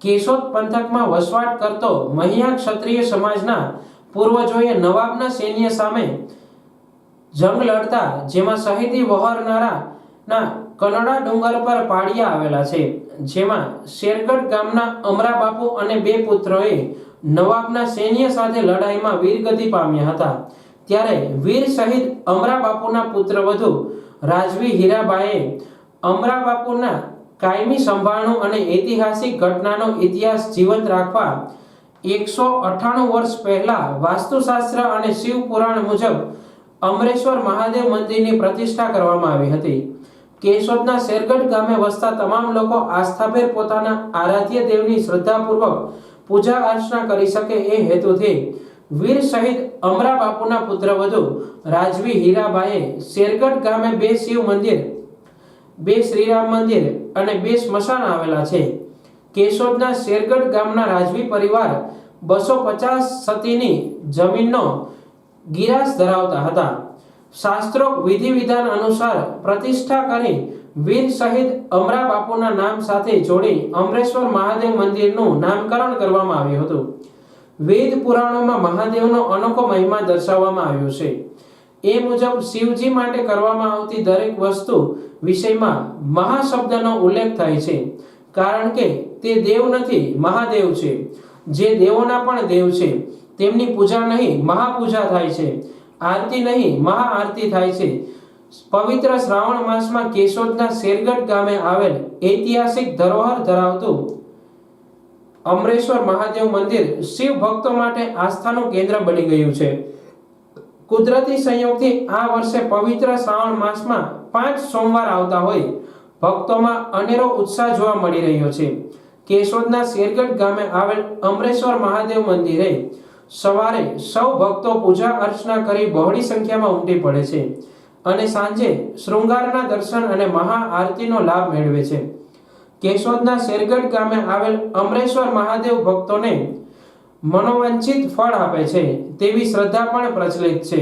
કેશોદ પંથકમાં વસવાટ કરતો મહિયા ક્ષત્રિય સમાજના પૂર્વજોએ નવાબના સૈન્ય સામે જંગ લડતા જેમાં શહીદી વહોરનારાના કનડા ડુંગર પર પાળિયા આવેલા છે, જેમાં શેરગઢ ગામના અમરાબાપુ અને બે પુત્રોએ નવાબના સૈન્ય સાથે લડાઈમાં વીરગતિ પામ્યા હતા। ત્યારે વીર શહીદ અમરાબાપુના પુત્રવધુ રાજવી હીરાબાઈએ અમરાબાપુના કાયમી સંભાળનું અને ઐતિહાસિક ઘટનાનો ઇતિહાસ જીવંત રાખવા 198 વર્ષ પહેલા વાસ્તુશાસ્ત્ર અને શિવ પુરાણ મુજબ અમરેશ્વર મહાદેવ મંદિરની પ્રતિષ્ઠા કરવામાં આવી હતી। કેશોદના શેરગઢ ગામે વસતા તમામ લોકો આસ્થાભેર પોતાના આરાધ્ય દેવની શ્રદ્ધાપૂર્વક પૂજા અર્ચના કરી શકે એ હેતુથી વીર શહીદ અમરાબાપુના પુત્રવધુ રાજવી હીરાબાઈએ શેરગઢ ગામે 2 શિવ મંદિર, 2 શ્રીરામ મંદિર અને 2 સ્મશાન આવેલા છે। કેશોદના શેરગઢ ગામના રાજવી પરિવાર 250 સતીની જમીનનો ગિરાસ ધરાવતા હતા। શાસ્ત્રોક્ત વિધિ વિધાન અનુસાર પ્રતિષ્ઠા કરી વીર શહીદ અમરાબાપુના નામ સાથે જોડી અમરેશ્વર મહાદેવ મંદિરનું નામકરણ કરવામાં આવ્યું હતું। વેદ પુરાણોમાં મહાદેવનો અનોખો મહિમા દર્શાવવામાં આવ્યો છે। એ મુજબ શિવજી માટે કરવામાં આવતી દરેક વસ્તુ વિષયમાં મહા શબ્દનો ઉલ્લેખ થાય છે, કારણ કે તે દેવ નથી, મહાદેવ છે, જે દેવોના પણ દેવ છે। તેમની પૂજા નહીં મહાપૂજા થાય છે, આરતી નહીં મહાઆરતી થાય છે। પવિત્ર શ્રાવણ માસમાં કેશોદના શેરગઢ ગામે આવેલ ઐતિહાસિક ધરોહર ધરાવતું અમરેશ્વર મહાદેવ મંદિર શિવ ભક્તો માટે આસ્થાનું કેન્દ્ર બની ગયું છે। કુદરતી સંયોગથી આ વર્ષે પવિત્ર શ્રાવણ માસમાં 5 સોમવાર આવતા હોય ભક્તોમાં અનેરો ઉત્સાહ જોવા મળી રહ્યો છે। કેશોદના શેરગઢ ગામે આવેલ અમરેશ્વર મહાદેવ મંદિરે સવારે સૌ ભક્તો પૂજા અર્ચના કરી બહોળી સંખ્યામાં ઉમટી પડે છે અને સાંજે શૃંગારના દર્શન અને મહાઆરતીનો લાભ મેળવે છે। કેશોદના શેરગઢ ગામે આવેલ અમરેશ્વર મહાદેવ ભક્તોને મનોવાંછિત ફળ આપે છે તેવી શ્રદ્ધા પણ પ્રચલિત છે।